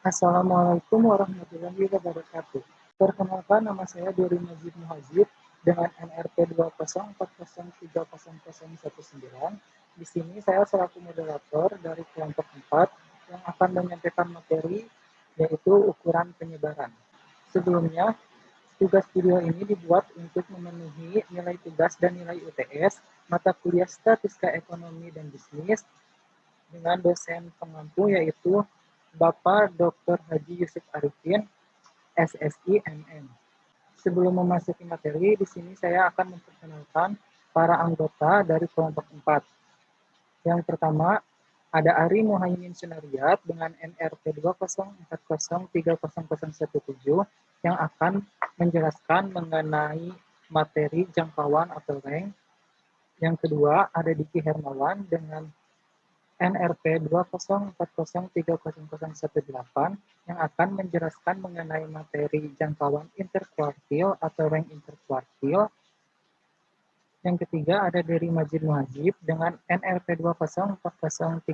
Assalamualaikum warahmatullahi wabarakatuh. Perkenalkan, nama saya Duri Majid Muhajib dengan NRP 2040303019. Di sini saya selaku moderator dari kelompok 4 yang akan menyampaikan materi yaitu ukuran penyebaran. Sebelumnya, tugas video ini dibuat untuk memenuhi nilai tugas dan nilai UTS mata kuliah Statistika Ekonomi dan Bisnis dengan dosen pengampu yaitu Bapak Dr. Haji Yusuf Arifin, SSI MM. Sebelum memasuki materi, di sini saya akan memperkenalkan para anggota dari kelompok 4. Yang pertama, ada Ari Muhaimin Sunariat dengan NRP 20403017 yang akan menjelaskan mengenai materi jangkauan atau rank. Yang kedua, ada Diki Hermawan dengan NRP 20403018 yang akan menjelaskan mengenai materi jangkauan interkuartil atau rank interkuartil. Yang ketiga ada dari Majid Muhajib dengan NRP 20403019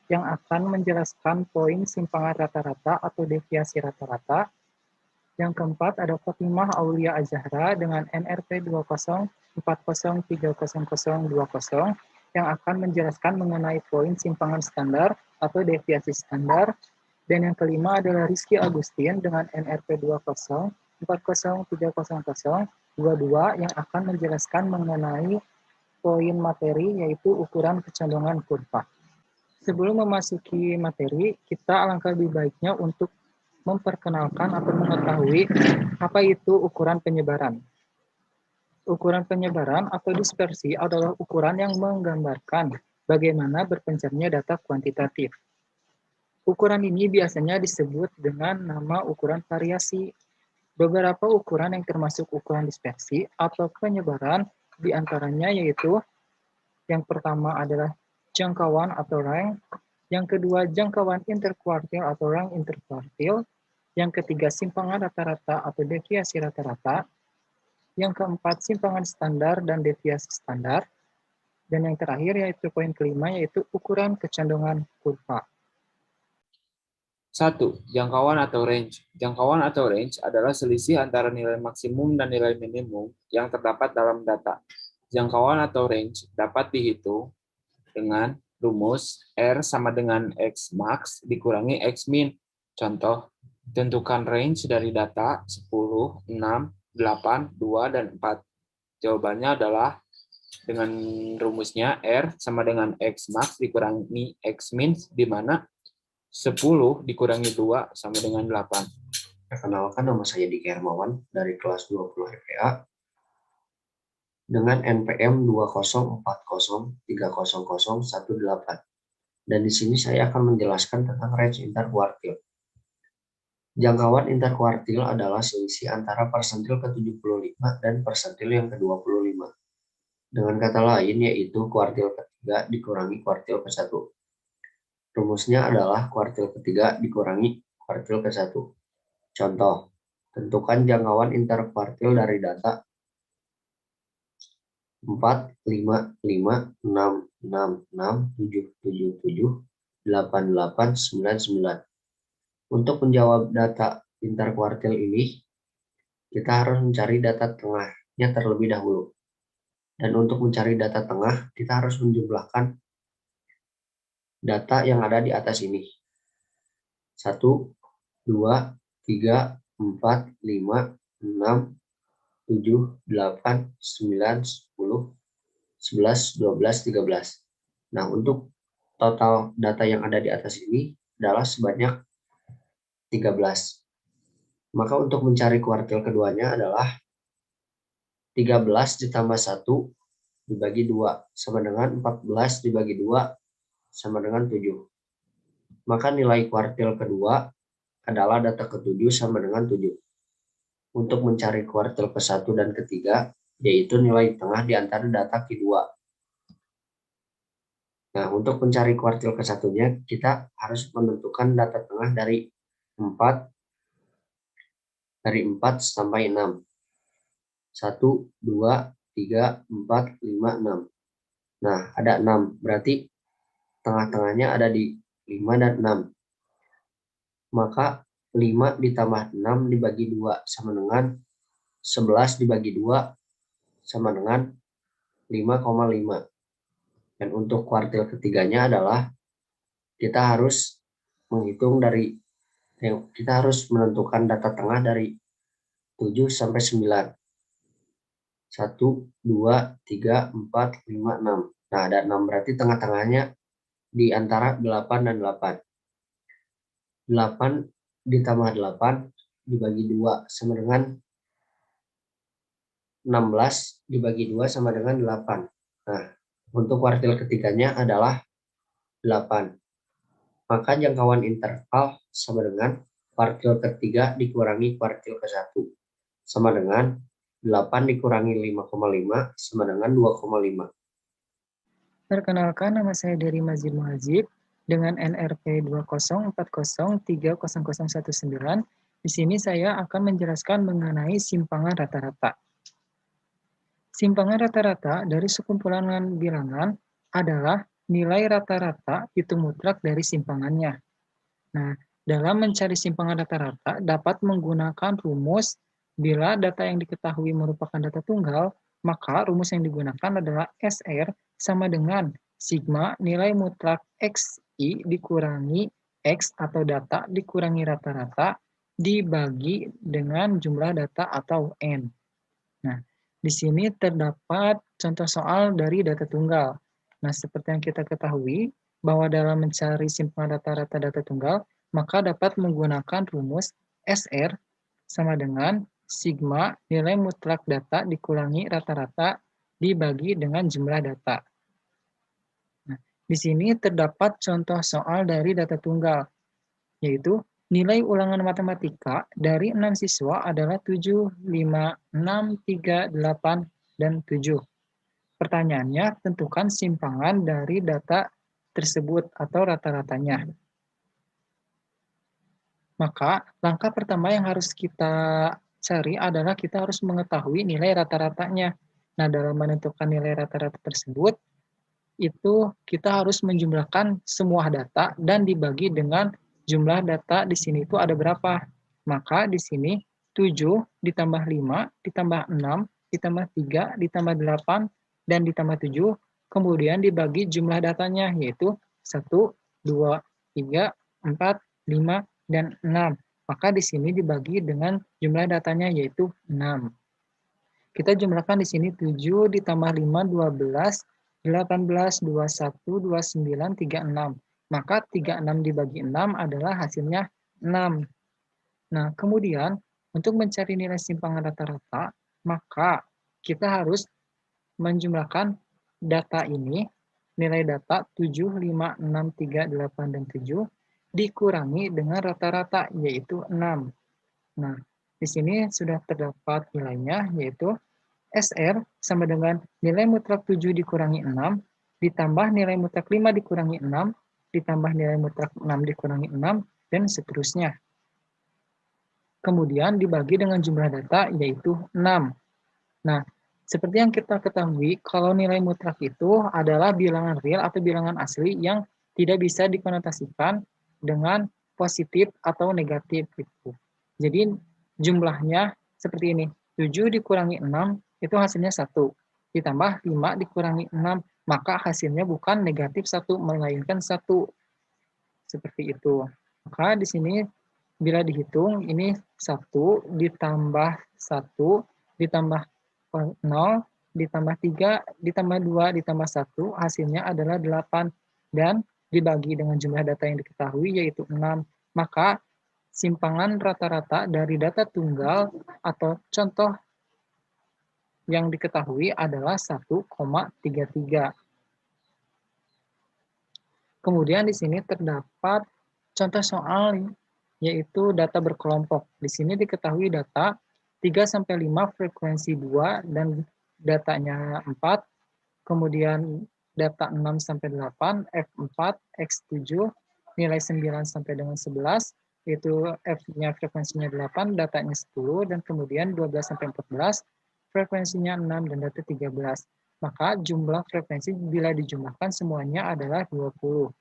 yang akan menjelaskan poin simpangan rata-rata atau deviasi rata-rata. Yang keempat ada Fatimah Aulia Azahra dengan NRP 20403020 yang akan menjelaskan mengenai poin simpangan standar atau deviasi standar. Dan yang kelima adalah Rizky Agustin dengan NRP 20403022 yang akan menjelaskan mengenai poin materi yaitu ukuran kecondongan kurva. Sebelum memasuki materi, kita alangkah lebih baiknya untuk memperkenalkan atau mengetahui apa itu ukuran penyebaran. Ukuran penyebaran atau dispersi adalah ukuran yang menggambarkan bagaimana berpencarnya data kuantitatif. Ukuran ini biasanya disebut dengan nama ukuran variasi. Beberapa ukuran yang termasuk ukuran dispersi atau penyebaran diantaranya yaitu yang pertama adalah jangkauan atau rank, yang kedua jangkauan interkuartil atau rank interkuartil, yang ketiga simpangan rata-rata atau deviasi rata-rata, yang keempat simpangan standar dan deviasi standar, dan yang terakhir yaitu poin kelima yaitu ukuran kecondongan kurva. 1. Jangkauan atau range. Jangkauan atau range adalah selisih antara nilai maksimum dan nilai minimum yang terdapat dalam data. Jangkauan atau range dapat dihitung dengan rumus R sama dengan X max dikurangi X min. Contoh, tentukan range dari data 10, 6, 8, 2, dan 4. Jawabannya adalah dengan rumusnya R sama dengan X max dikurangi X min, di mana 10 dikurangi 2 sama dengan 8. Perkenalkan, nama saya Diki Hermawan dari kelas 20 FPA dengan NPM 20403018. Dan di sini saya akan menjelaskan tentang range interkuartil. Jangkauan interkuartil adalah selisih antara persentil ke-75 dan persentil yang ke-25. Dengan kata lain yaitu kuartil ketiga dikurangi kuartil ke-1. Rumusnya adalah kuartil ketiga dikurangi kuartil ke-1. Contoh, tentukan jangkauan interkuartil dari data 4, 5, 5, 6, 6, 6, 7, 7, 7, 8, 8, 9, 9. Untuk menjawab data interkuartil ini, kita harus mencari data tengahnya terlebih dahulu. Dan untuk mencari data tengah, kita harus menjumlahkan data yang ada di atas ini. 1, 2, 3, 4, 5, 6, 7, 8, 9, 10, 11, 12, 13. Nah, untuk total data yang ada di atas ini adalah sebanyak 13. Maka untuk mencari kuartil keduanya adalah 13 ditambah 1 dibagi 2 sama dengan 14 dibagi 2 sama dengan 7. Maka nilai kuartil kedua adalah data ke-7 sama dengan 7. Untuk mencari kuartil ke-1 dan ke-3, yaitu nilai tengah di antara data kedua. Nah, untuk mencari kuartil ke-1-nya, kita harus menentukan data tengah dari 4 sampai 6. 1, 2, 3, 4, 5, 6. Nah, ada 6. Berarti tengah-tengahnya ada di 5 dan 6. maka 5 ditambah 6 dibagi 2 sama dengan 11 dibagi 2 sama dengan 5,5. Dan untuk kuartil ketiganya adalah kita harus menentukan data tengah dari 7 sampai 9. 1, 2, 3, 4, 5, 6. Nah, ada 6 berarti tengah-tengahnya di antara 8 dan 8. 8 ditambah 8 dibagi 2 sama dengan 16 dibagi 2 sama dengan 8. Nah, untuk kuartil ketiganya adalah 8. Maka jangkauan interval sama dengan kuartil ketiga dikurangi kuartil ke-1. Sama dengan 8 dikurangi 5,5 sama dengan 2,5. Perkenalkan, nama saya Dery Mazid Muhajib dengan NRP 2040030019. Di sini saya akan menjelaskan mengenai simpangan rata-rata. Simpangan rata-rata dari sekumpulan bilangan adalah nilai rata-rata hitung mutlak dari simpangannya. Nah, dalam mencari simpangan rata-rata dapat menggunakan rumus bila data yang diketahui merupakan data tunggal, maka rumus yang digunakan adalah SR sama dengan sigma nilai mutlak XI dikurangi X atau data dikurangi rata-rata dibagi dengan jumlah data atau N. Nah, di sini terdapat contoh soal dari data tunggal. Nah, seperti yang kita ketahui, bahwa dalam mencari simpangan rata-rata data tunggal, maka dapat menggunakan rumus SR sama dengan sigma nilai mutlak data dikurangi rata-rata dibagi dengan jumlah data. Nah, di sini terdapat contoh soal dari data tunggal, yaitu nilai ulangan matematika dari 6 siswa adalah 7, 5, 6, 3, 8, dan 7. Pertanyaannya, tentukan simpangan dari data tersebut atau rata-ratanya. Maka, langkah pertama yang harus kita cari adalah kita harus mengetahui nilai rata-ratanya. Nah, dalam menentukan nilai rata-rata tersebut, itu kita harus menjumlahkan semua data dan dibagi dengan jumlah data di sini itu ada berapa. Maka di sini 7 ditambah 5 ditambah 6 ditambah 3 ditambah 8 dan ditambah 7 kemudian dibagi jumlah datanya yaitu 1, 2, 3, 4, 5, dan 6. Maka di sini dibagi dengan jumlah datanya yaitu 6. Kita jumlahkan di sini 7 ditambah 5, 12, 18, 21, 29, 36. Maka 36 dibagi 6 adalah hasilnya 6. Nah, kemudian untuk mencari nilai simpangan rata-rata, maka kita harus menjumlahkan data ini, nilai data 7, 5, 6, 3, 8, dan 7, dikurangi dengan rata-rata, yaitu 6. Nah, di sini sudah terdapat nilainya, yaitu SR sama dengan nilai mutlak 7 dikurangi 6, ditambah nilai mutlak 5 dikurangi 6, ditambah nilai mutlak 6 dikurangi 6, dan seterusnya. Kemudian dibagi dengan jumlah data, yaitu 6. Nah, seperti yang kita ketahui, kalau nilai mutlak itu adalah bilangan real atau bilangan asli yang tidak bisa dikonotasikan dengan positif atau negatif. Gitu. Jadi, jumlahnya seperti ini. 7 dikurangi 6, itu hasilnya 1. Ditambah 5 dikurangi 6, maka hasilnya bukan negatif 1, melainkan 1. Seperti itu. Maka di sini, bila dihitung, ini 1 ditambah 1, ditambah 0, ditambah 3, ditambah 2, ditambah 1, hasilnya adalah 8. Dan dibagi dengan jumlah data yang diketahui, yaitu 6. Maka simpangan rata-rata dari data tunggal atau contoh yang diketahui adalah 1,33. Kemudian di sini terdapat contoh soal yaitu data berkelompok. Di sini diketahui data 3-5 frekuensi 2 dan datanya 4, kemudian data 6-8, F4, X7, nilai 9 sampai dengan 11, yaitu F-nya frekuensinya 8, datanya 10, dan kemudian 12-14, frekuensinya 6 dan data 13. Maka jumlah frekuensi bila dijumlahkan semuanya adalah 20.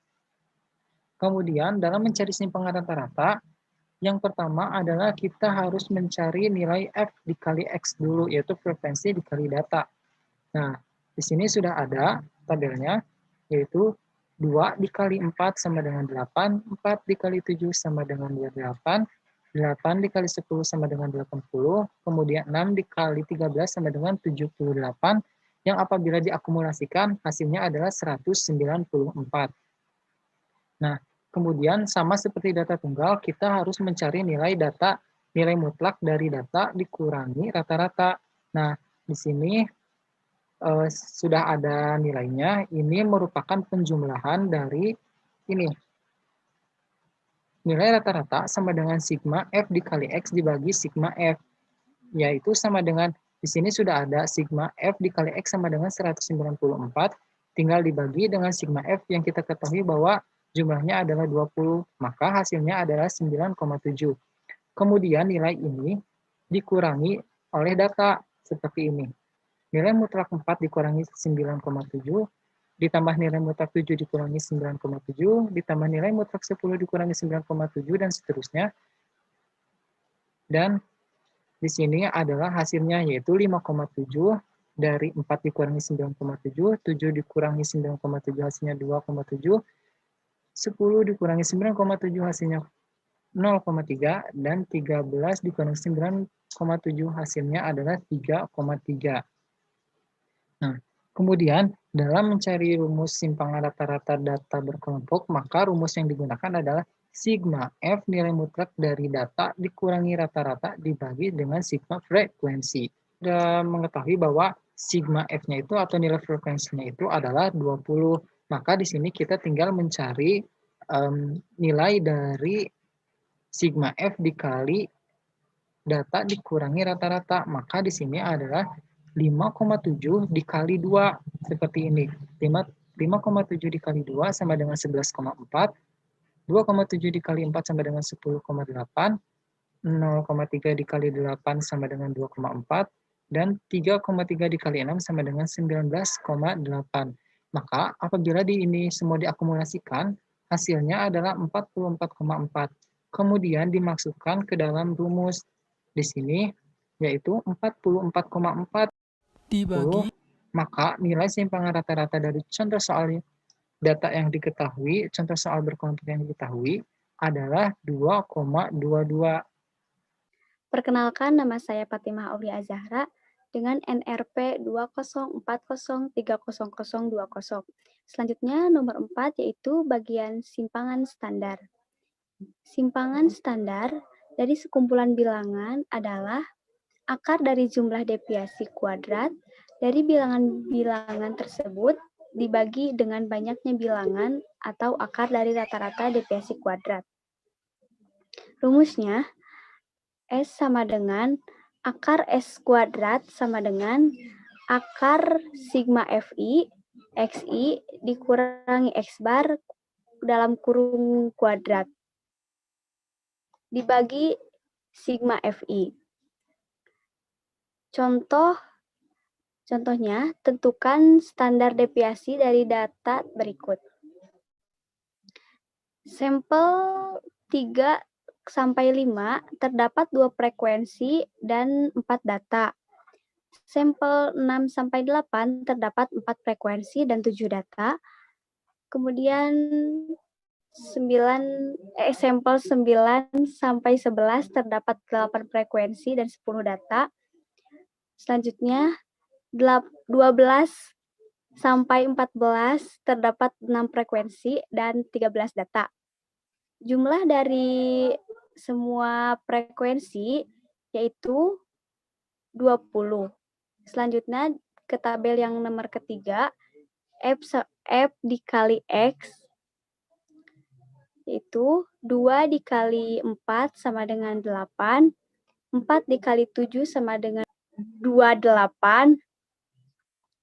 Kemudian dalam mencari simpangan rata-rata, Yang pertama adalah kita harus mencari nilai F dikali X dulu, yaitu frekuensi dikali data. Nah, di sini sudah ada tabelnya, yaitu 2 dikali 4 sama dengan 8, 4 dikali 7 sama dengan 28, 8 dikali 10 sama dengan 80, kemudian 6 dikali 13 sama dengan 78, yang apabila diakumulasikan hasilnya adalah 194. Nah, kemudian sama seperti data tunggal, kita harus mencari nilai mutlak dari data dikurangi rata-rata. Nah, di sini sudah ada nilainya. Ini merupakan penjumlahan dari ini. Nilai rata-rata sama dengan sigma F dikali X dibagi sigma F, yaitu sama dengan, di sini sudah ada sigma F dikali X sama dengan 194, tinggal dibagi dengan sigma F yang kita ketahui bahwa jumlahnya adalah 20, maka hasilnya adalah 9,7. Kemudian nilai ini dikurangi oleh data seperti ini. Nilai mutlak 4 dikurangi 9,7, ditambah nilai mutlak 7 dikurangi 9,7, ditambah nilai mutlak 10 dikurangi 9,7, dan seterusnya. Dan di sini adalah hasilnya, yaitu 5,7 dari 4 dikurangi 9,7, 7 dikurangi 9,7 hasilnya 2,7, 10 dikurangi 9,7 hasilnya 0,3, dan 13 dikurangi 9,7 hasilnya adalah 3,3. Nah, kemudian dalam mencari rumus simpangan rata-rata data berkelompok, maka rumus yang digunakan adalah sigma F nilai mutlak dari data dikurangi rata-rata dibagi dengan sigma frekuensi. Sudah mengetahui bahwa sigma F-nya itu atau nilai frekuensinya itu adalah 20. Maka di sini kita tinggal mencari nilai dari sigma F dikali data dikurangi rata-rata. Maka di sini adalah 5,7 dikali 2, seperti ini. 5,7 dikali 2 sama dengan 11,4, 2,7 dikali 4 sama dengan 10,8, 0,3 dikali 8 sama dengan 2,4, dan 3,3 dikali 6 sama dengan 19,8. Maka apabila ini semua diakumulasikan, hasilnya adalah 44,4. Kemudian dimasukkan ke dalam rumus di sini, yaitu 44,4 dibagi, maka nilai simpangan rata-rata dari contoh soal data yang diketahui, contoh soal berkelompok yang diketahui adalah 2,22. Perkenalkan, nama saya Fatimah Aulia Azahra dengan NRP 204030020. Selanjutnya nomor 4 yaitu bagian simpangan standar. Simpangan standar dari sekumpulan bilangan adalah akar dari jumlah deviasi kuadrat dari bilangan-bilangan tersebut dibagi dengan banyaknya bilangan atau akar dari rata-rata deviasi kuadrat. Rumusnya, S sama dengan akar S kuadrat sama dengan akar sigma FI, XI dikurangi X bar dalam kurung kuadrat dibagi sigma FI. Contohnya, tentukan standar deviasi dari data berikut. Sampel 3 sampai 5 terdapat 2 frekuensi dan 4 data. Sampel 6 sampai 8 terdapat 4 frekuensi dan 7 data. Kemudian sampel 9 sampai 11 terdapat 8 frekuensi dan 10 data. Selanjutnya 12 sampai 14 terdapat 6 frekuensi dan 13 data. Jumlah dari semua frekuensi yaitu 20. Selanjutnya ke tabel yang nomor ketiga, F dikali X yaitu 2 dikali 4 sama dengan 8, 4 dikali 7 sama dengan 28,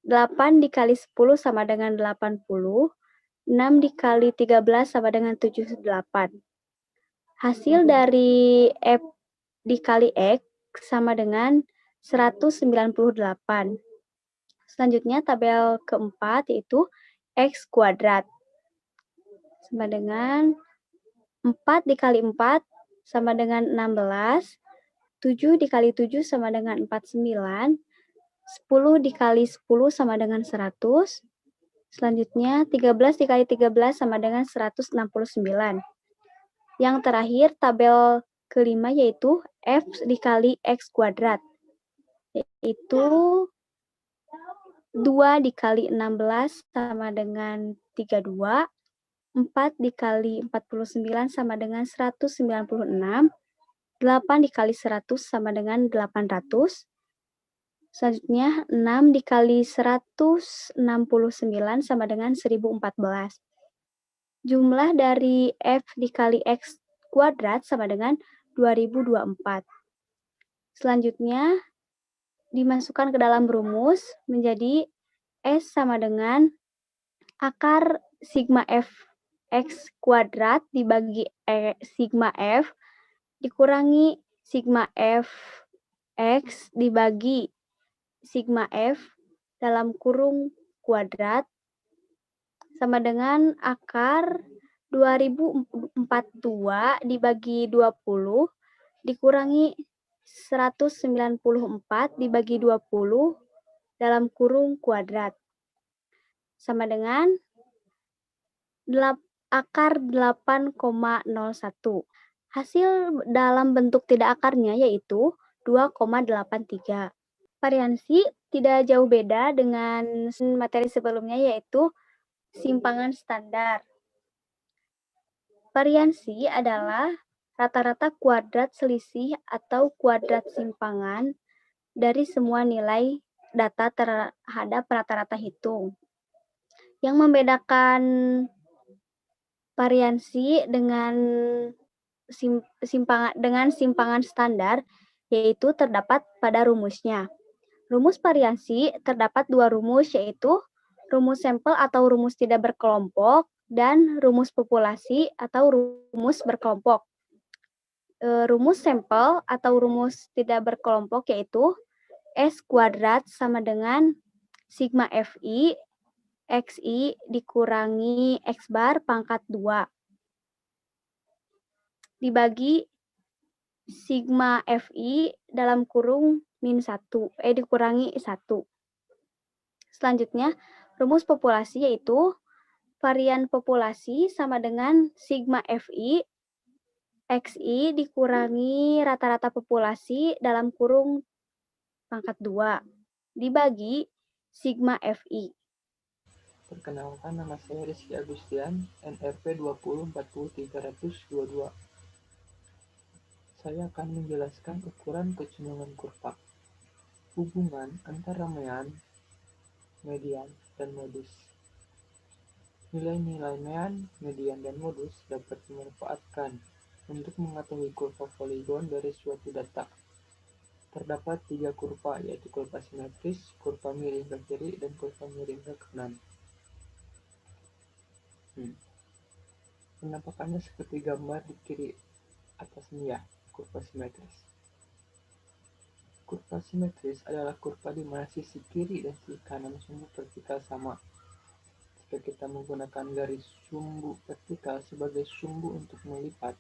8 dikali 10 sama dengan 80, 6 dikali 13 sama dengan 78. Hasil dari F dikali X sama dengan 198. Selanjutnya tabel keempat yaitu X kuadrat sama dengan 4 dikali 4 sama dengan 16, 7 dikali 7 sama dengan 49, 10 dikali 10 sama dengan 100, selanjutnya 13 dikali 13 sama dengan 169. Yang terakhir, tabel kelima yaitu F dikali X kuadrat, yaitu 2 dikali 16 sama dengan 32, 4 dikali 49 sama dengan 196, 8 dikali 100 sama dengan 800, selanjutnya 6 dikali 169 sama dengan 1014. Jumlah dari F dikali X kuadrat sama dengan 2024. Selanjutnya dimasukkan ke dalam rumus menjadi S sama dengan akar sigma F X kuadrat dibagi sigma F dikurangi sigma F X dibagi sigma F dalam kurung kuadrat sama dengan akar 2042 dibagi 20 dikurangi 194 dibagi 20 dalam kurung kuadrat sama dengan akar 8,01. Hasil dalam bentuk tidak akarnya yaitu 2,83. Variansi tidak jauh beda dengan materi sebelumnya yaitu simpangan standar. Variansi adalah rata-rata kuadrat selisih atau kuadrat simpangan dari semua nilai data terhadap rata-rata hitung. Yang membedakan variansi dengan simpangan standar yaitu terdapat pada rumusnya. Rumus variansi terdapat dua rumus yaitu rumus sampel atau rumus tidak berkelompok dan rumus populasi atau rumus berkelompok. Rumus sampel atau rumus tidak berkelompok yaitu S kuadrat sama dengan sigma Fi Xi dikurangi X bar pangkat 2 dibagi sigma Fi dalam kurung min 1, dikurangi 1. Selanjutnya, rumus populasi yaitu varian populasi sama dengan sigma Fi Xi dikurangi rata-rata populasi dalam kurung pangkat 2 dibagi sigma Fi. Perkenalkan, nama saya Rizky Agustian, NRP 2040322. Saya akan menjelaskan ukuran kecenderungan kurva, hubungan antara median, dan modus. Nilai-nilai median, dan modus dapat dimanfaatkan untuk mengetahui kurva poligon dari suatu data. Terdapat 3 kurva, yaitu kurva simetris, kurva miring ke kiri, dan kurva miring ke kanan. Penampakannya seperti gambar di kiri atas ini ya, kurva simetris. Kurva simetris adalah kurva di mana sisi kiri dan sisi kanan sumbu vertikal sama. Jika kita menggunakan garis sumbu vertikal sebagai sumbu untuk melipat,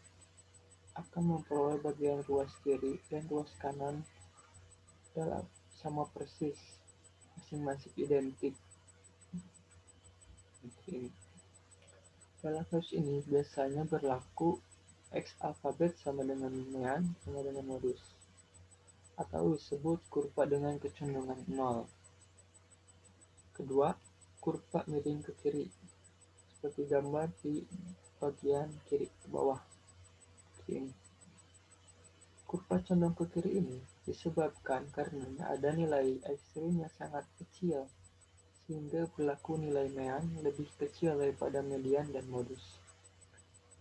akan memperoleh bagian ruas kiri dan ruas kanan dalam sama persis, masing-masing identik. Dalam kasus ini biasanya berlaku X alfabet sama dengan median sama dengan modus, atau disebut kurva dengan kecenderungan 0. Kedua, kurva miring ke kiri, seperti gambar di bagian kiri ke bawah. Ini. Kurva condong ke kiri ini disebabkan karena ada nilai ekstrim yang sangat kecil, sehingga berlaku nilai median lebih kecil daripada median dan modus,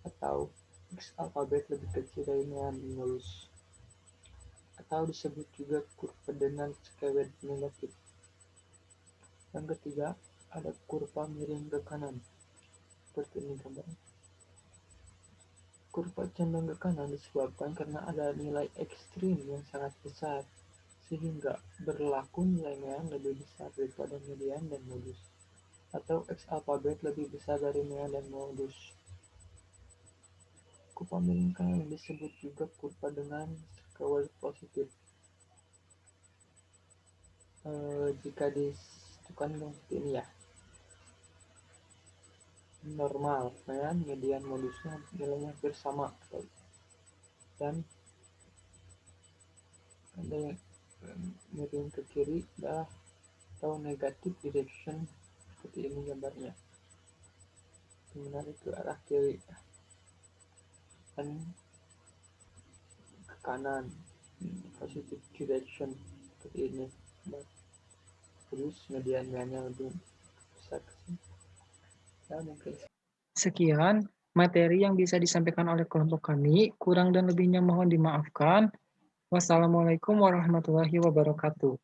atau X alfabet lebih kecil dari median dan modus, atau disebut juga kurva dengan skewed negatif. Yang ketiga, ada kurva miring ke kanan, seperti ini gambarnya. Kurva condong ke kanan disebabkan karena ada nilai ekstrim yang sangat besar, sehingga berlaku nilai median lebih besar daripada median dan modus, atau X alfabet lebih besar dari median dan modus. kurva melingkar yang disebut juga kurva dengan skala positif. Jika ditentukan seperti ini ya, normal dan median modusnya nilainya hampir sama, dan ada yang miring ke kiri atau negatif direction seperti ini gambarnya, menarik ke arah kiri dan ke kanan, positive direction seperti ini. Terus mediannya lebih besar ke sini. Sekian materi yang bisa disampaikan oleh kelompok kami. Kurang dan lebihnya mohon dimaafkan. Wassalamualaikum warahmatullahi wabarakatuh.